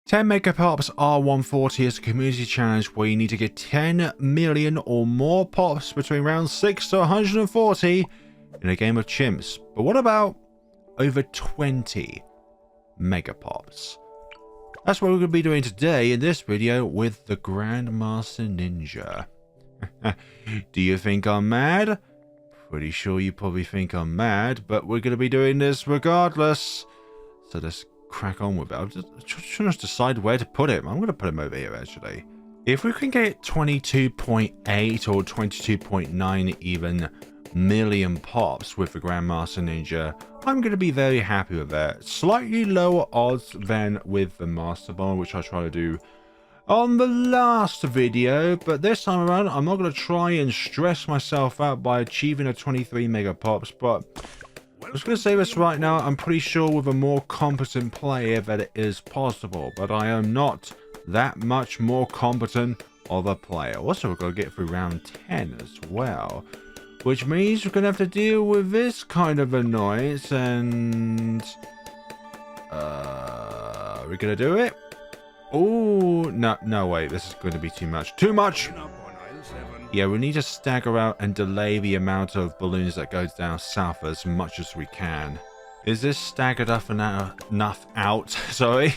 10 Megapops R140 is a community challenge where you need to get 10 million or more pops between rounds 6 to 140 in a game of chimps. But what about over 20 Megapops? That's what we're going to be doing today in this video with the Grandmaster Ninja. Do you think I'm mad? Pretty sure you probably think I'm mad, but we're going to be doing this regardless. So let's crack on with it. I'm just trying to decide where to put him. I'm going to put him over here, actually. If we can get 22.8 or 22.9 even million pops with the Grandmaster Ninja, I'm going to be very happy with that. Slightly lower odds than with the Master Bomb, which I try to do on the last video, but this time around I'm not going to try and stress myself out by achieving a 23 Megapops, but I'm just going to say this right now, I'm pretty sure with a more competent player that it is possible, but I am not that much more competent of a player. Also, we've got to get through round 10 as well, which means we're going to have to deal with this kind of annoyance, and we're going to do it. Oh, no, wait, this is going to be too much. Too much! Yeah, we need to stagger out and delay the amount of balloons that goes down south as much as we can. Is this staggered up enough out? Sorry.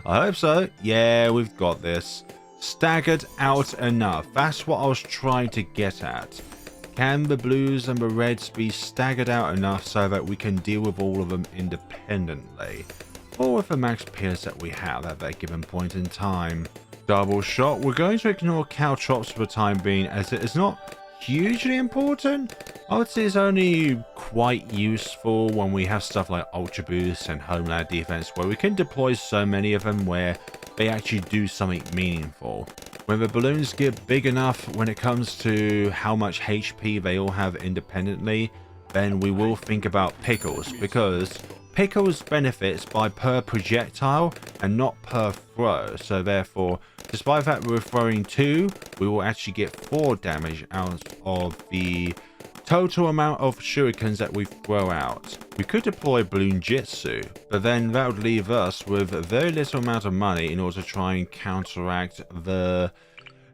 I hope so. Yeah, we've got this. Staggered out enough. That's what I was trying to get at. Can the blues and the reds be staggered out enough so that we can deal with all of them independently? Or with the max pierce that we have at that given point in time. Double shot. We're going to ignore caltrops for the time being, as it is not hugely important. I would say it's only quite useful when we have stuff like ultra boost and homeland defense, where we can deploy so many of them where they actually do something meaningful. When the balloons get big enough when it comes to how much HP they all have independently, then we will think about pickles, because pickles benefits by per projectile and not per throw, so therefore, despite the fact that we're throwing 2, we will actually get 4 damage out of the total amount of shurikens that we throw out. We could deploy balloon jitsu, but then that would leave us with a very little amount of money in order to try and counteract the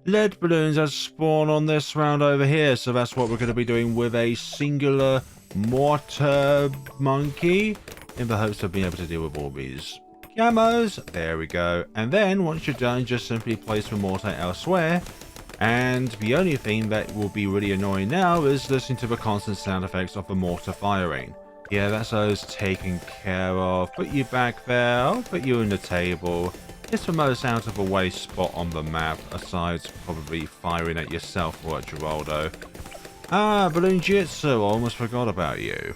lead balloons that spawn on this round over here. So that's what we're going to be doing with a singular mortar monkey, in the hopes of being able to deal with all these camos. There we go. And then once you're done, just simply place the mortar elsewhere. And the only thing that will be really annoying now is listening to the constant sound effects of the mortar firing. Yeah, that's those taken care of. Put you back there. I'll put you in the table. It's the most out of the way spot on the map, aside probably firing at yourself or at Geraldo. Ah, Balloon Jitsu, I almost forgot about you.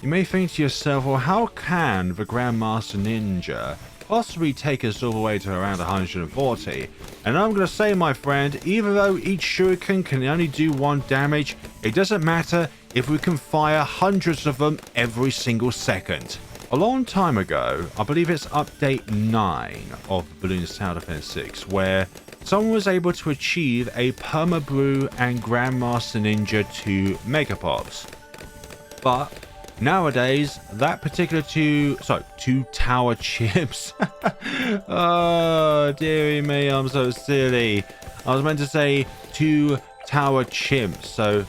You may think to yourself, well, how can the Grandmaster Ninja possibly take us all the way to around 140? And I'm going to say, my friend, even though each shuriken can only do 1 damage, it doesn't matter if we can fire hundreds of them every single second. A long time ago, I believe it's update 9 of Balloons Tower Defense 6, where someone was able to achieve a Perma-Brew and Grandmaster Ninja 2 Megapops. But nowadays, that particular 2 tower chips. Oh, dearie me, I'm so silly. I was meant to say 2 tower chimps, so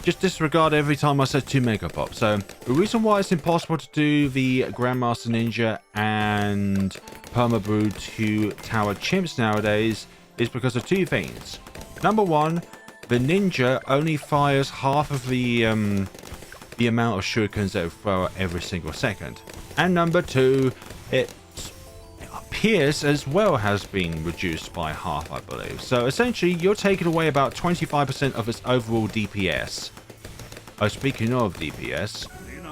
just disregard every time I said 2 Megapops. So the reason why it's impossible to do the Grandmaster Ninja and Perma-Brew 2 tower chimps nowadays is because of 2 things. Number 1, the Ninja only fires half of the amount of shurikens that it throw every single second. And number 2, its pierce as well has been reduced by half, I believe. So essentially, you're taking away about 25% of its overall DPS. Oh, speaking of DPS,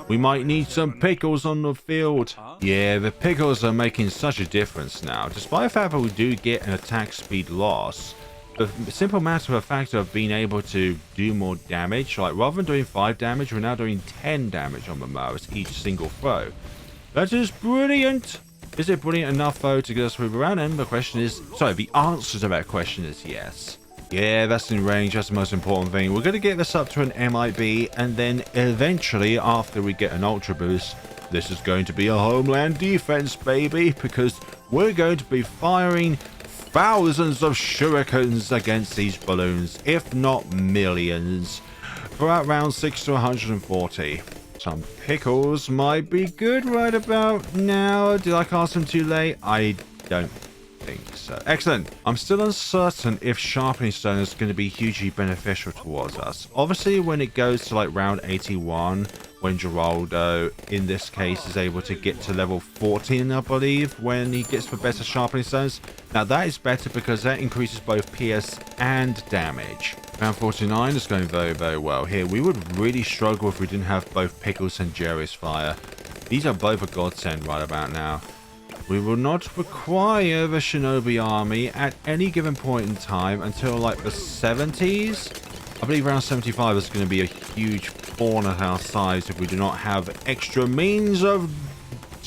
we might need some pickles on the field. Yeah, the pickles are making such a difference now. Despite the fact that we do get an attack speed loss, the simple matter of fact of being able to do more damage, like rather than doing 5 damage, we're now doing 10 damage on the MOABs each single throw. That is brilliant! Is it brilliant enough though to get us through the round? And the question is, sorry, the answer to that question is yes. Yeah, that's in range, that's the most important thing. We're going to get this up to an MIB, and then eventually, after we get an Ultra Boost, this is going to be a homeland defense, baby, because we're going to be firing thousands of shurikens against these balloons, if not millions, throughout round 6 to 140. Some pickles might be good right about now. Did I cast them too late? I don't think so. Excellent. I'm still uncertain if sharpening stone is going to be hugely beneficial towards us. Obviously, when it goes to like round 81, when Geraldo, in this case, is able to get to level 14, I believe, when he gets the better sharpening stones. Now, that is better because that increases both PS and damage. Round 49 is going very, very well here. We would really struggle if we didn't have both Pickles and Jerry's Fire. These are both a godsend right about now. We will not require the Shinobi army at any given point in time until like the 70s. I believe around 75 is going to be a huge thorn at our sides if we do not have extra means of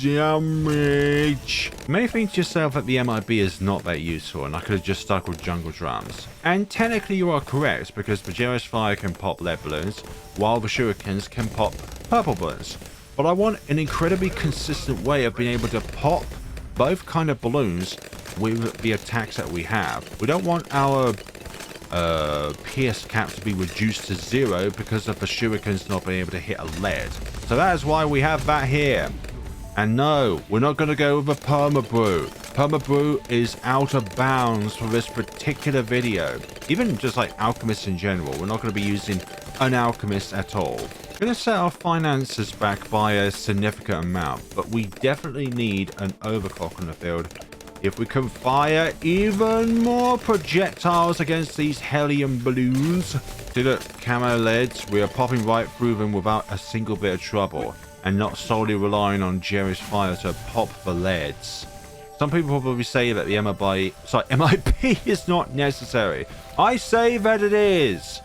damage. You may think to yourself that the MOAB is not that useful and I could have just stuck with jungle drums. And technically you are correct, because the Jerry's Fire can pop lead balloons while the shurikens can pop purple balloons. But I want an incredibly consistent way of being able to pop both kind of balloons with the attacks that we have. We don't want our PS cap to be reduced to 0 because of the shurikens not being able to hit a lead. So that is why we have that here. And no, we're not going to go with a perma-brew. Perma-brew is out of bounds for this particular video. Even just like alchemists in general, we're not going to be using an alchemist at all. We're going to set our finances back by a significant amount, but we definitely need an overclock on the field. If we can fire even more projectiles against these helium balloons. See the camo leads? We are popping right through them without a single bit of trouble, and not solely relying on Jerry's Fire to pop the leads. Some people probably say that the MOAB is not necessary. I say that it is.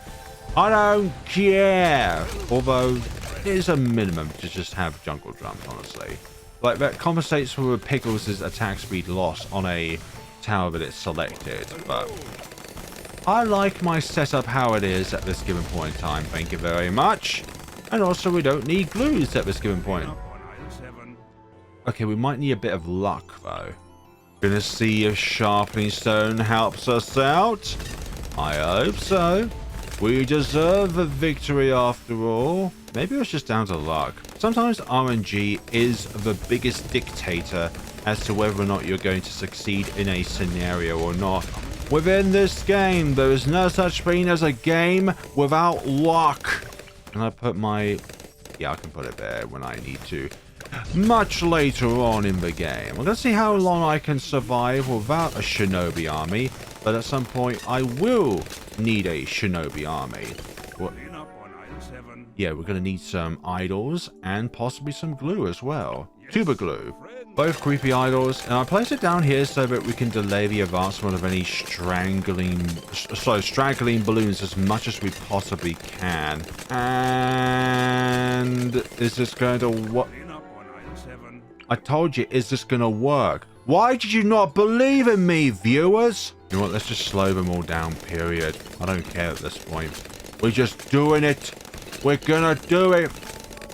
I don't care. Although it is a minimum to just have jungle drums, honestly. Like, that compensates for Pickles' attack speed loss on a tower that it's selected, but I like my setup how it is at this given point in time. Thank you very much. And also, we don't need glues at this given point. Okay, we might need a bit of luck, though. Gonna see if sharpening stone helps us out. I hope so. We deserve a victory after all. Maybe it was just down to luck. Sometimes RNG is the biggest dictator as to whether or not you're going to succeed in a scenario or not. Within this game, there is no such thing as a game without luck. And I put my... yeah, I can put it there when I need to. Much later on in the game. We're going to see how long I can survive without a shinobi army. But at some point, I will need a shinobi army. What? Yeah, we're going to need some idols and possibly some glue as well. Tuber glue. Both creepy idols. And I place it down here so that we can delay the advancement of any straggling balloons as much as we possibly can. And is this going to what? I told you, is this going to work? Why did you not believe in me, viewers? You know what, let's just slow them all down, period. I don't care at this point. We're just doing it. We're gonna do it.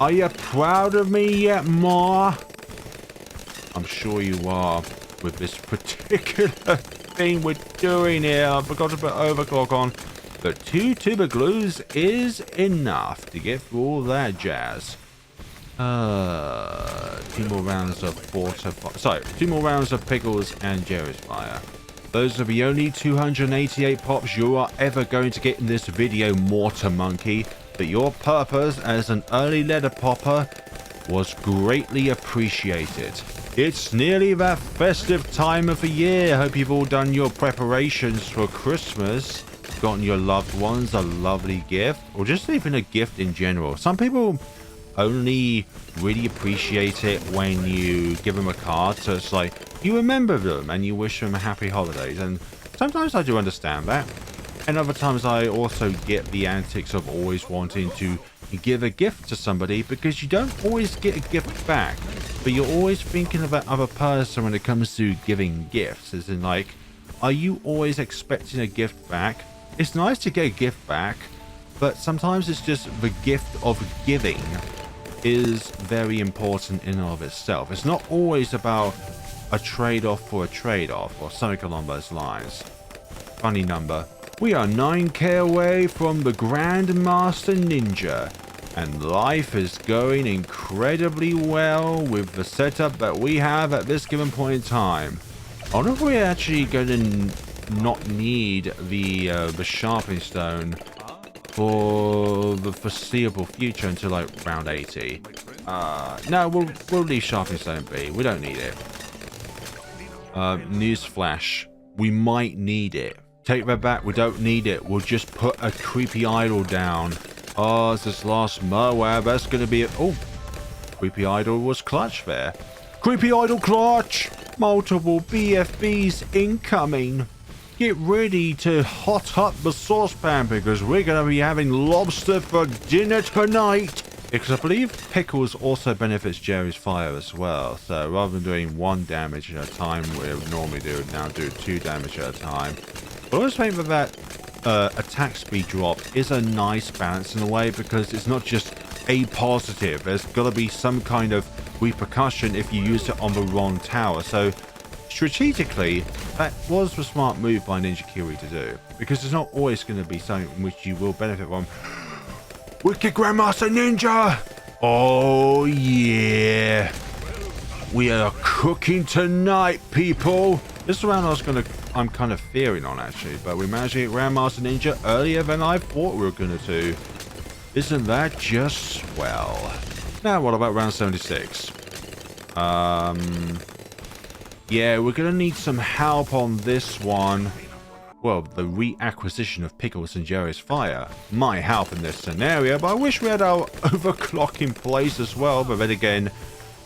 Are you proud of me yet, Ma? I'm sure you are with this particular thing we're doing here. I forgot to put overclock on. But 2 tuber glues is enough to get through all that jazz. 2 more rounds of Fortified. 2 more rounds of Pickles and Jerry's Fire. Those are the only 288 pops you are ever going to get in this video, Mortar Monkey. But your purpose as an early letter popper was greatly appreciated. It's nearly that festive time of the year. Hope you've all done your preparations for Christmas. Gotten your loved ones a lovely gift, or just even a gift in general. Some people only really appreciate it when you give them a card, so it's like you remember them and you wish them a happy holidays. And sometimes I do understand that, and other times I also get the antics of always wanting to give a gift to somebody, because you don't always get a gift back, but you're always thinking of that other person when it comes to giving gifts. As in, like, are you always expecting a gift back? It's nice to get a gift back, but sometimes it's just the gift of giving is very important in and of itself. It's not always about a trade-off for a trade-off, or something along those lines. Funny number. We are 9k away from the Grandmaster Ninja, and life is going incredibly well with the setup that we have at this given point in time. I wonder if we're actually going to not need the sharpening stone for the foreseeable future until like round 80. No, we'll leave sharpening stone be. We don't need it. Newsflash. We might need it. Take that back. We don't need it. We'll just put a creepy idol down. Oh, it's this last MOAB. That's going to be it. Oh, creepy idol was clutch there. Creepy idol clutch. Multiple BFBs incoming. Get ready to hot up the saucepan because we're going to be having lobster for dinner tonight. Because I believe pickles also benefits Jerry's fire as well. So rather than doing 1 damage at a time, we normally do now do 2 damage at a time. But I always think that attack speed drop is a nice balance in a way because it's not just a positive. There's got to be some kind of repercussion if you use it on the wrong tower. So strategically, that was the smart move by Ninja Kiwi to do. Because it's not always going to be something in which you will benefit from. Wicked Grandmaster Ninja! Oh yeah! We are cooking tonight, people! This round I'm kind of fearing on actually, but we managed to get Grandmaster Ninja earlier than I thought we were going to do. Isn't that just swell? Now what about round 76? Yeah, we're going to need some help on this one. Well, the reacquisition of Pickles and Jerry's fire might help in this scenario, but I wish we had our overclock in place as well, but then again,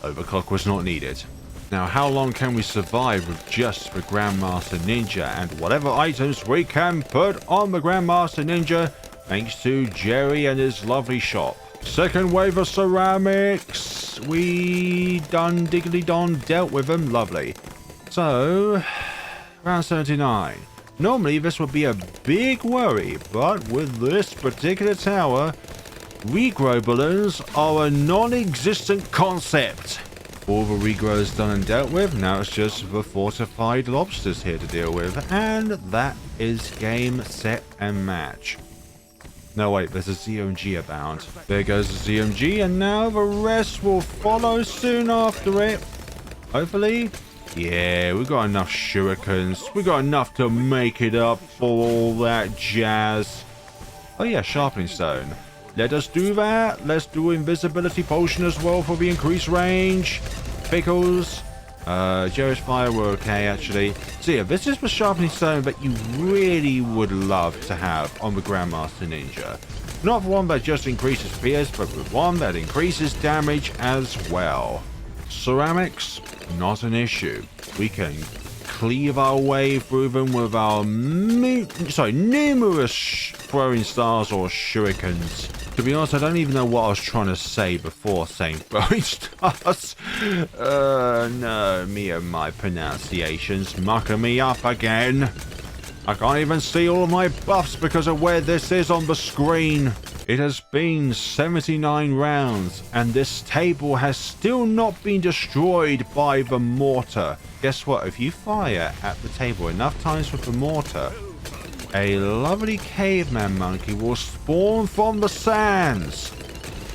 overclock was not needed. Now, how long can we survive with just the Grandmaster Ninja and whatever items we can put on the Grandmaster Ninja, thanks to Jerry and his lovely shop. Second wave of ceramics. We done diggly don dealt with them. Lovely. So, round 79. Normally, this would be a big worry, but with this particular tower, regrow balloons are a non-existent concept. All the regrows done and dealt with, now it's just the fortified lobsters here to deal with, and that is game, set, and match. No, wait, there's a ZOMG abound. There goes the ZOMG, and now the rest will follow soon after it. Hopefully. Yeah, we got enough shurikens. We got enough to make it up for all that jazz. Oh yeah, sharpening stone. Let us do that. Let's do invisibility potion as well for the increased range. Pickles. Jerry's fire were okay actually. So yeah, this is the sharpening stone that you really would love to have on the Grandmaster Ninja. Not one that just increases pierce, but with one that increases damage as well. Ceramics, not an issue. We can cleave our way through them with our numerous throwing stars or shurikens. To be honest, I don't even know what I was trying to say before saying throwing stars. No, me and my pronunciations mucking me up again. I can't even see all of my buffs because of where this is on the screen. It has been 79 rounds, and this table has still not been destroyed by the mortar. Guess what? If you fire at the table enough times with the mortar, a lovely caveman monkey will spawn from the sands.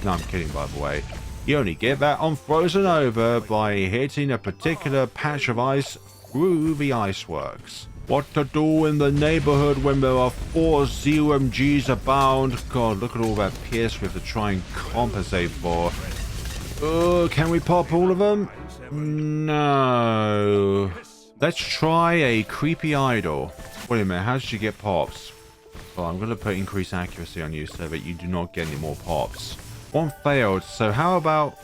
No, I'm kidding, by the way. You only get that on Frozen Over by hitting a particular patch of ice through the iceworks. What to do in the neighborhood when there are 4 ZOMGs abound? God, look at all that pierce we have to try and compensate for. Can we pop all of them? No. Let's try a creepy idol. Wait a minute, how did you get pops? Well, I'm going to put increased accuracy on you so that you do not get any more pops. 1 failed, so how about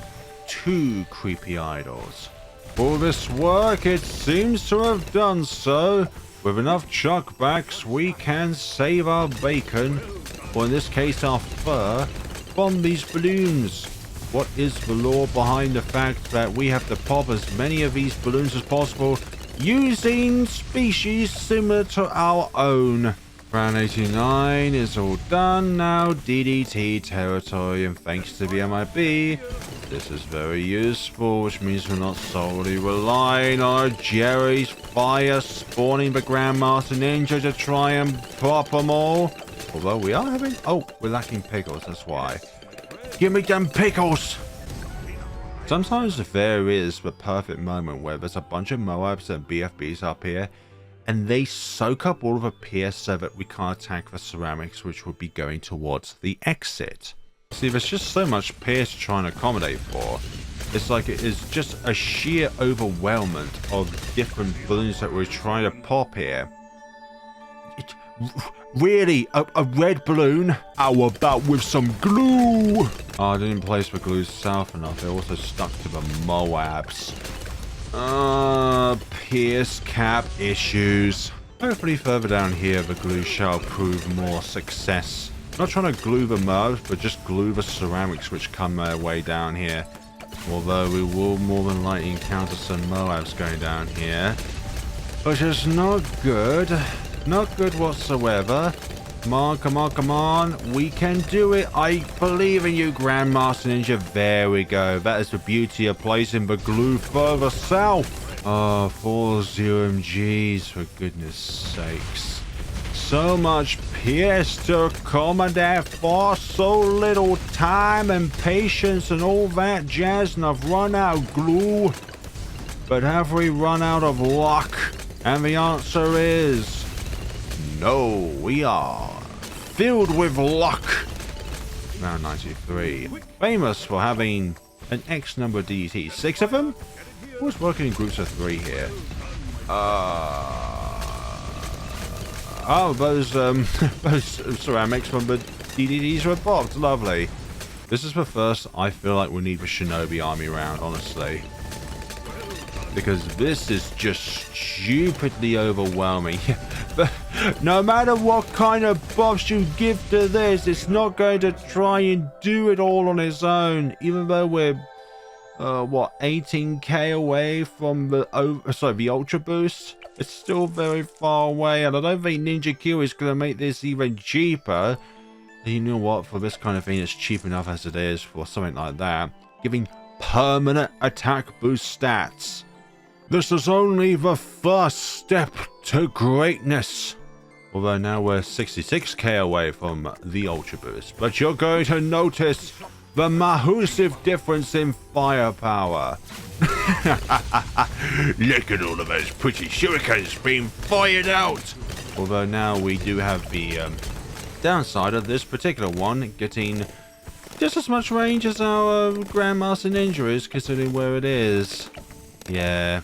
2 creepy idols? Will this work? It seems to have done so. With enough chuckbacks, we can save our bacon, or in this case our fur, from these balloons. What is the lore behind the fact that we have to pop as many of these balloons as possible using species similar to our own? Round 89 is all done now. DDT territory, and thanks to the MOAB, this is very useful, which means we're not solely relying on Jerry's fire spawning the Grandmaster Ninja to try and pop them all. Although we are having... Oh, we're lacking pickles, that's why. Give me them pickles! Sometimes there is the perfect moment where there's a bunch of MOABs and BFBs up here, and they soak up all of the PS so that we can't attack the ceramics, which would be going towards the exit. See, there's just so much PS trying to accommodate for. It's like it is just a sheer overwhelmment of different balloons that we're trying to pop here. Really? A red balloon? How about with some glue? Oh, I didn't place the glue south enough. They're also stuck to the MOABs. Pierce cap issues. Hopefully further down here the glue shall prove more success. Not trying to glue the MOABs, but just glue the ceramics which come their way down here. Although we will more than likely encounter some MOABs going down here, which is not good. Not good whatsoever. Come on, come on, come on. We can do it. I believe in you, Grandmaster Ninja. There we go. That is the beauty of placing the glue further south. Oh, 4 ZOMGs, for goodness sakes. So much PS to accommodate for so little time and patience and all that jazz, and I've run out of glue. But have we run out of luck? And the answer is... no, we are filled with luck. Round 93. Famous for having an X number of DDTs. 6 of them? Who's working in groups of 3 here? Oh, those ceramics from the DDTs were popped. Lovely. This is the first I feel like we need the Shinobi army round, honestly. Because this is just stupidly overwhelming. But no matter what kind of buffs you give to this, it's not going to try and do it all on its own. Even though we're, what, 18k away from the Ultra Boost? It's still very far away, and I don't think Ninja Q is going to make this even cheaper. You know what? For this kind of thing, it's cheap enough as it is for something like that. Giving permanent attack boost stats. This is only the first step to greatness. Although now we're 66k away from the Ultra Boost. But you're going to notice the massive difference in firepower. Look at all of those pretty shurikens being fired out. Although now we do have the downside of this particular one getting just as much range as our Grandmaster Ninja is, considering where it is. Yeah.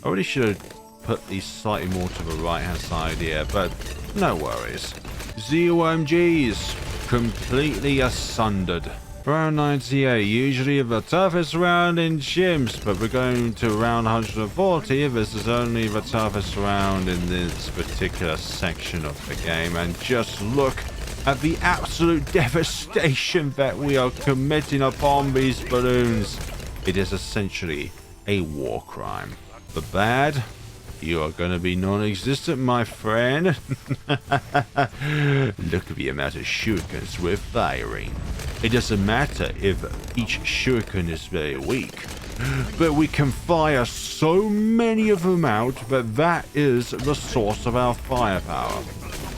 I really should have put these slightly more to the right hand side here, but no worries. ZOMGs completely asundered. Round 98, usually the toughest round in gyms, but we're going to round 140. This is only the toughest round in this particular section of the game, and just look at the absolute devastation that we are committing upon these balloons. It is essentially a war crime. The bad, you are going to be non-existent, my friend. Look at the amount of shurikens we're firing. It doesn't matter if each shuriken is very weak, but we can fire so many of them out that that is the source of our firepower.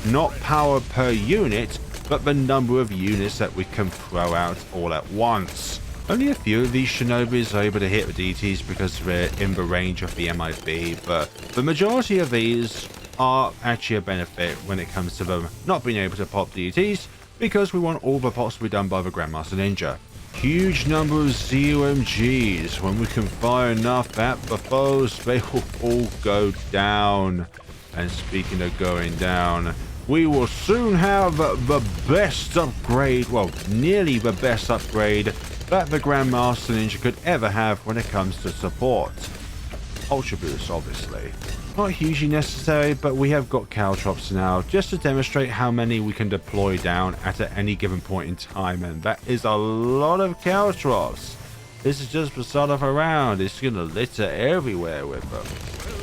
Not power per unit, but the number of units that we can throw out all at once. Only a few of these Shinobis are able to hit the DDTs because they're in the range of the MOAB, but the majority of these are actually a benefit when it comes to them not being able to pop DDTs, because we want all the pops to be done by the Grandmaster Ninja. Huge number of ZOMGs. When we can fire enough at the foes, they will all go down. And speaking of going down, we will soon have the best upgrade, well, nearly the best upgrade that the Grandmaster Ninja could ever have when it comes to support. Ultra Boost, obviously. Not hugely necessary, but we have got Caltrops now, just to demonstrate how many we can deploy down at any given point in time, and that is a lot of Caltrops. This is just the start of a round. It's gonna litter everywhere with them.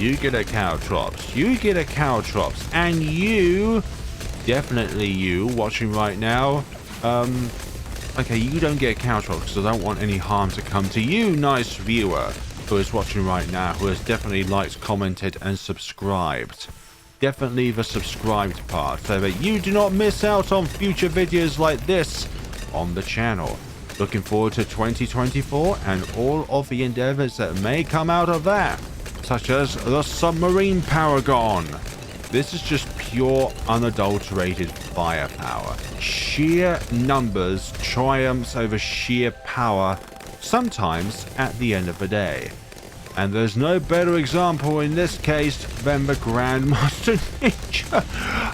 You get a Caltrops, you get a Caltrops, and you definitely you watching right now. Okay, you don't get a counter because I don't want any harm to come to you, nice viewer, who is watching right now, who has definitely liked, commented, and subscribed. Definitely the subscribed part, so that you do not miss out on future videos like this on the channel. Looking forward to 2024 and all of the endeavors that may come out of that, such as the submarine paragon. This is just pure, unadulterated firepower. Sheer numbers triumphs over sheer power, sometimes at the end of the day. And there's no better example in this case than the Grandmaster Ninja.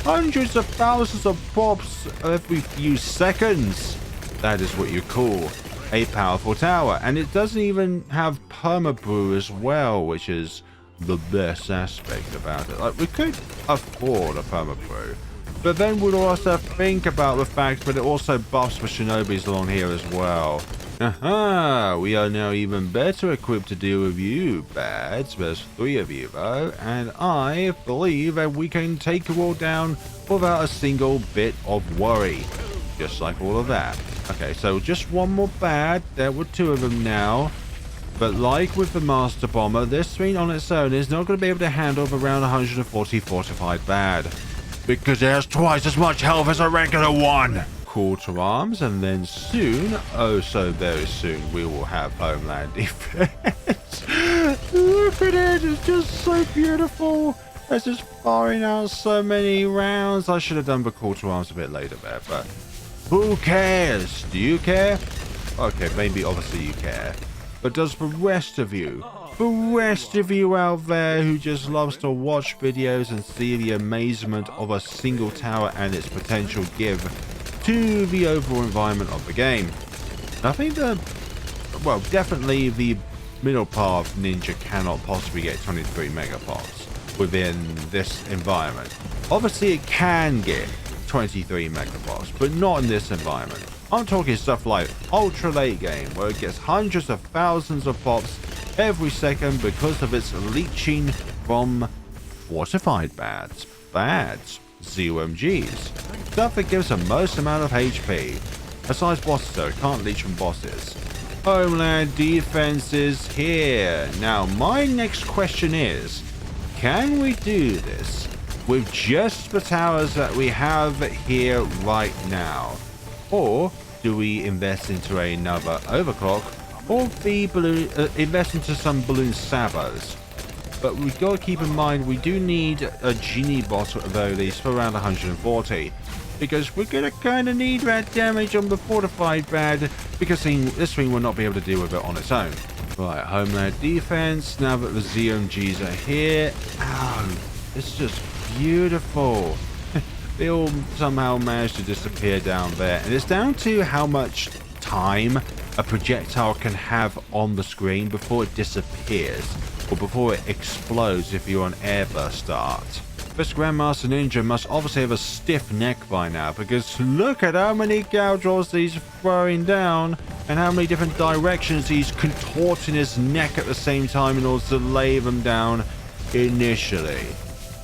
Hundreds of thousands of pops every few seconds. That is what you call a powerful tower. And it doesn't even have perma-brew as well, which is the best aspect about it. Like, we could afford a perma-brew, but then we'd also think about the fact that it also buffs the shinobis along here as well. Aha! We are now even better equipped to deal with you, bads. There's 3 of you though, and I believe that we can take you all down without a single bit of worry. Just like all of that. Okay, so just one more bad. There were 2 of them now. But like with the Master Bomber, this thing on its own is not going to be able to handle around 140 Fortified BAD. Because it has twice as much health as a regular one! Call to arms, and then soon, oh so very soon, we will have Homeland Defense. Look at it, it's just so beautiful. It's just firing out so many rounds. I should have done the call to arms a bit later there, but who cares? Do you care? Okay, maybe obviously you care. But does the rest of you out there who just loves to watch videos and see the amazement of a single tower and its potential give to the overall environment of the game? I think definitely the middle part of Ninja cannot possibly get 23 Megapops within this environment. Obviously it can get 23 Megapops, but not in this environment. I'm talking stuff like ultra late game, where it gets hundreds of thousands of pops every second because of its leeching from Fortified BADs, ZOMGs. Stuff that gives the most amount of HP. Besides bosses though, it can't leech from bosses. Homeland Defense is here. Now my next question is, can we do this with just the towers that we have here right now? Or do we invest into another overclock, or invest into some balloon sabos? But we've got to keep in mind we do need a genie bot at the very least for around 140, because we're going to kind of need that damage on the Fortified BAD, because this thing will not be able to deal with it on its own. Right, Homeland Defense, now that the ZOMGs are here. Oh, it's just beautiful. They all somehow managed to disappear down there, and it's down to how much time a projectile can have on the screen before it disappears, or before it explodes if you're on airburst art. This Grandmaster Ninja must obviously have a stiff neck by now, because look at how many gouge rolls he's throwing down, and how many different directions he's contorting his neck at the same time in order to lay them down initially.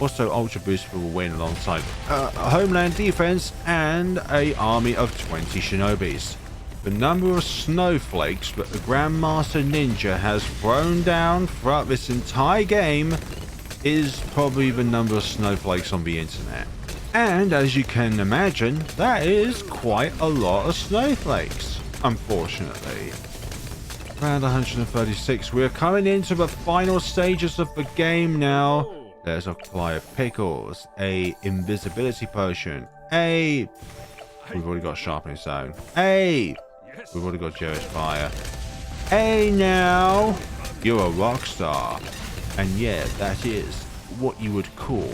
Also, Ultra Boost will win alongside Homeland Defense and an army of 20 Shinobis. The number of snowflakes that the Grandmaster Ninja has thrown down throughout this entire game is probably the number of snowflakes on the internet. And as you can imagine, that is quite a lot of snowflakes, unfortunately. Round 136, we're coming into the final stages of the game now. There's a supply of pickles, a invisibility potion, we've already got sharpening zone, we've already got Jewish fire, now, you're a rock star, and yeah, that is what you would call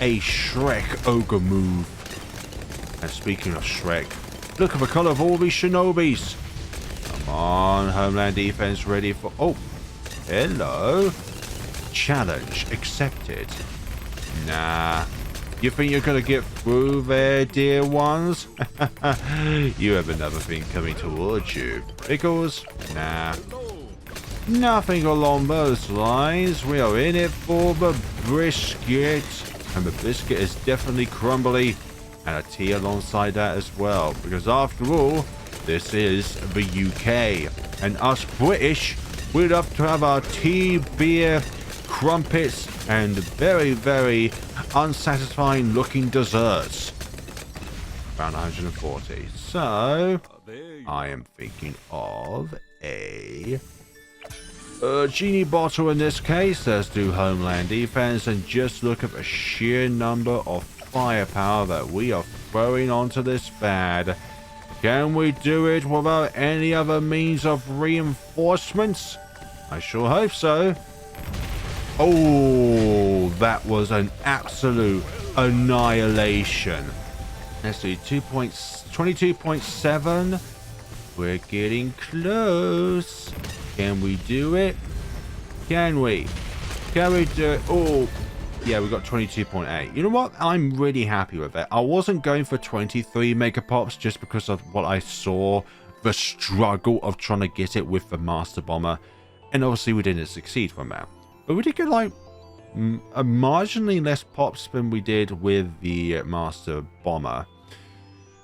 a Shrek ogre move. And speaking of Shrek, look at the color of all these Shinobis. Come on, Homeland Defense ready for, oh, hello. Challenge accepted. Nah. You think you're gonna get through there, dear ones? You have another thing coming towards you. Pickles? Nah. Nothing along those lines. We are in it for the brisket. And the biscuit is definitely crumbly. and a T alongside that as well. Because after all, this is the UK. And us British, we'd love to have our tea, beer, crumpets, and very, very unsatisfying looking desserts. Around 140. So, I am thinking of a genie bottle in this case. Let's do homeland defense and just look at the sheer number of firepower that we are throwing onto this bad. Can we do it without any other means of reinforcements? I sure hope so. Oh, that was an absolute annihilation. Let's do 22.7. We're getting close. Can we do it? Can we? Can we do it? Oh, yeah, we got 22.8. You know what? I'm really happy with that. I wasn't going for 23 Megapops just because of what I saw, the struggle of trying to get it with the Master Bomber. And obviously we didn't succeed from that. But we did get like a marginally less pops than we did with the Master Bomber.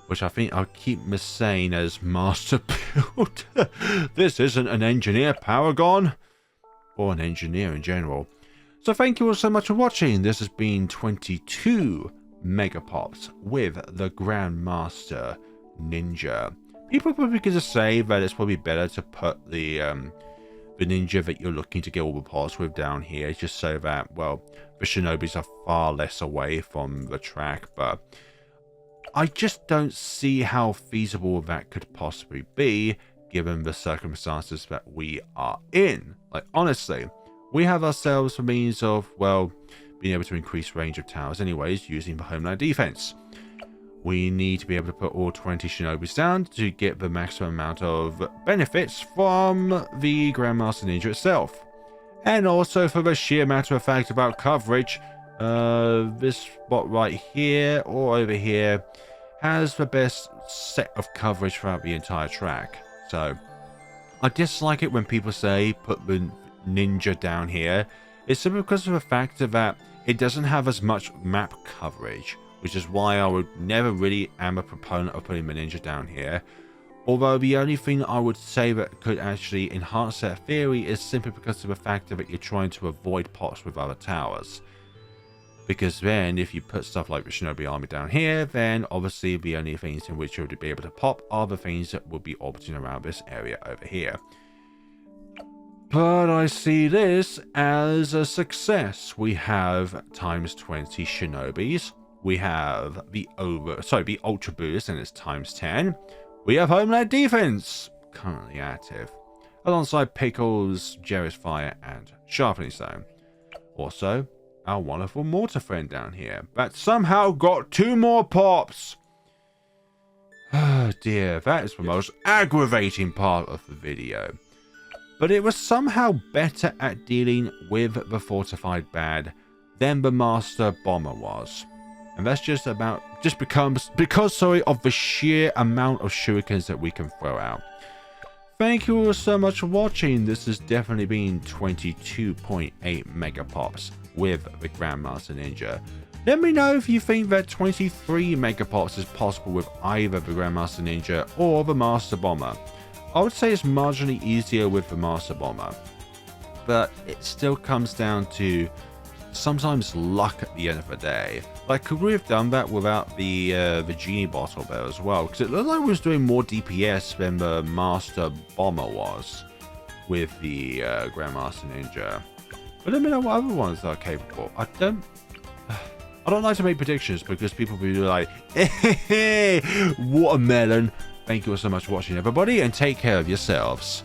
Which I think I'll keep missaying as Master Build. This isn't an engineer paragon. Or an engineer in general. So thank you all so much for watching. This has been 22 Megapops with the Grandmaster Ninja. People probably could just say that it's probably better to put the ninja that you're looking to get all the pops with down here. Just so that, well, the Shinobis are far less away from the track. But I just don't see how feasible that could possibly be, given the circumstances that we are in. Like, honestly, we have ourselves a means of, well, being able to increase range of towers anyways, using the homeland defense. We need to be able to put all 20 Shinobis down to get the maximum amount of benefits from the Grandmaster Ninja itself. And also for the sheer matter of fact about coverage, this spot right here or over here has the best set of coverage throughout the entire track. So I dislike it when people say put the ninja down here. It's simply because of the fact that it doesn't have as much map coverage, which is why I would never really am a proponent of putting the ninja down here. Although the only thing I would say that could actually enhance that theory is simply because of the fact that you're trying to avoid pops with other towers. Because then if you put stuff like the Shinobi army down here, then obviously the only things in which you would be able to pop are the things that will be orbiting around this area over here. But I see this as a success. We have times 20 Shinobis. We have the Ultra Boost, and it's times 10. We have Homeland Defense, currently active, alongside Pickles, Jerry's Fire, and Sharpening Stone. Also, our wonderful Mortar friend down here, that somehow got 2 more pops. Oh dear, that is the most aggravating part of the video. But it was somehow better at dealing with the Fortified BAD than the Master Bomber was. And that's just because of the sheer amount of shurikens that we can throw out. Thank you all so much for watching. This has definitely been 22.8 Megapops with the Grandmaster Ninja. Let me know if you think that 23 Megapops is possible with either the Grandmaster Ninja or the Master Bomber. I would say it's marginally easier with the Master Bomber, but it still comes down to sometimes luck at the end of the day. Like, could we have done that without the genie bottle there as well? Because it looked like we was doing more DPS than the Master Bomber was with the Grandmaster Ninja. But let me know what other ones are capable. I don't like to make predictions because people will be like, hey, watermelon. Thank you all so much for watching, everybody, and take care of yourselves.